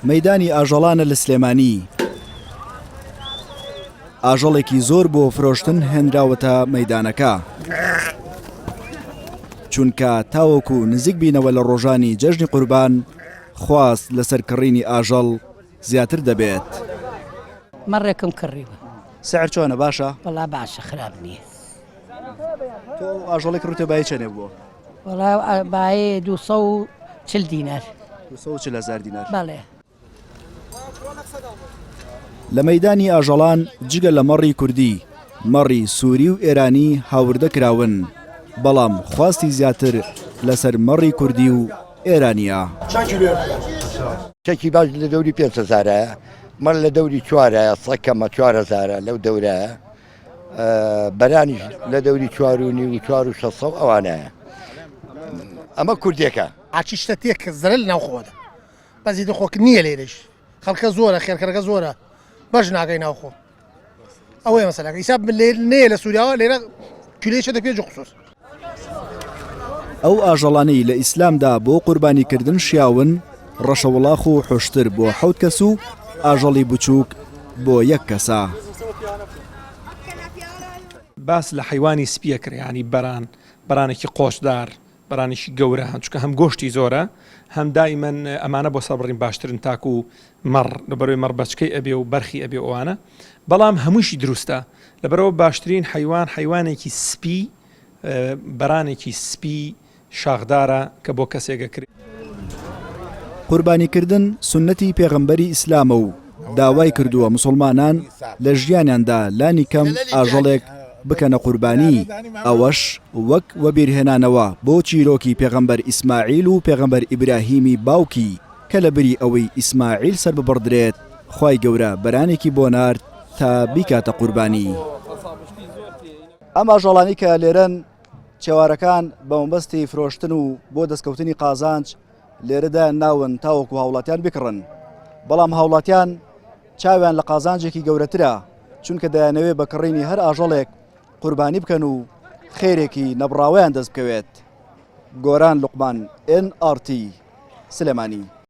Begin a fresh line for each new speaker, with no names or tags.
مەیدانی ئاژەڵانە لە سلێمانی. ئاژەڵێکی زۆر بۆ فرۆشتن هێنراوەتە مەیدانەکە، چونکە تاوەکو نزیک بینەوە لە ڕۆژانی جەژنی قوربان خواست لەسەر کڕینی ئاژەڵ زیاتر دەبێت.
مەڕێکم کڕیوە.
سعر چۆنە باشە؟
وەڵا باشە، خراپ نییە.
تۆ ئاژەڵێک ڕوتە بای چەنێ بووە؟
وەڵا باێ 240 دینار.
240,000 دینار.
بەڵێ.
لە مەیدانی ئاژەڵان جگە لە مەڕی کوردی، مەڕی سووری و ئێرانی هاوردە کراون، بەڵام خواستی زیاتر لەسەر مەڕی کوردی و ئێرانیە.
چەکی باش لە دەوری 500,000 مەڕ لە دەوری 4 سەکەمە 4,000 لەو دەورە، بەرانیش لە دەوری 4.5 و 4,600 ئەوانەیە. ئەمە کوردێکە
ئاچی شتە تێک زرە لە ناوخۆدا، بەزی دەخۆک نییە لێرەش، خەڵکە زۆرە، خێرکەرەکە زۆرە، بەش ناگەی ناوخۆ. ئەوەیە مەسەلەکە. ئیساب نەیە لە سووریاوە لێرە کولێشە دە پێ قسوس.
ئەو ئاژەڵانەی لە ئیسلامدا بۆ قوربانیکردن شیاون، ڕەشەوڵاخ و حوشتر بۆ 7 کەس و ئاژەڵی بچووک بۆ 1 کەسە.
باس لە حیوانی سپیە کرد، ینی بەرانێکی قۆشدار، بەرانێکی گەورە، چونکە هەم گۆشتی زۆرە، هەم دائیمەن ئەمانە بۆ سەبڕین باشترن تاکو و مەڕ لەبەرەوەی مەڕ بەچکەی ئەبێ و بەرخی ئەبێ ئەوانە، بەڵام هەمووشی دروستە. لەبەرەوە باشترین حیوانێکی سپی، بەرانێکی سپی شاخدارە کە بۆ کەسێکە کرد.
قوربانیکردن سنەتی پێغەمبەری ئیسلامە و داوای کردووە مسلمانان لە ژیانیاندا لانی کەم ئاژەڵێک بکەنە قوربانی، ئەوەش وەک وەبیرهێنانەوە بۆ چیرۆکی پێغەمبەر ئیسماعیل و پێغەمبەر ئیبراهیمی باوکی کە لە بری ئەوەی ئیسماعیل سەر ببڕدرێت خوای گەورە بەرانێکی بۆ نارد تا بیکاتە قوربانی. ئەم ئاژەڵانی کە لێرەن چێوارەکان بە مەبەستی فرۆشتن و بۆ دەستکەوتنی قازانج لێرەدا ناون تاوەکو هاوڵاتیان بکڕن، بەڵام هاوڵاتیان چاویان لە قازانجێکی گەورەترە، چونکە دەیانەوێ بە کڕینی هەر ئاژەڵێک قوربانی بکەن و خێرێکی نەبڕاوەیان دەست بکەوێت. گۆران لوقمان، NRT سلێمانی.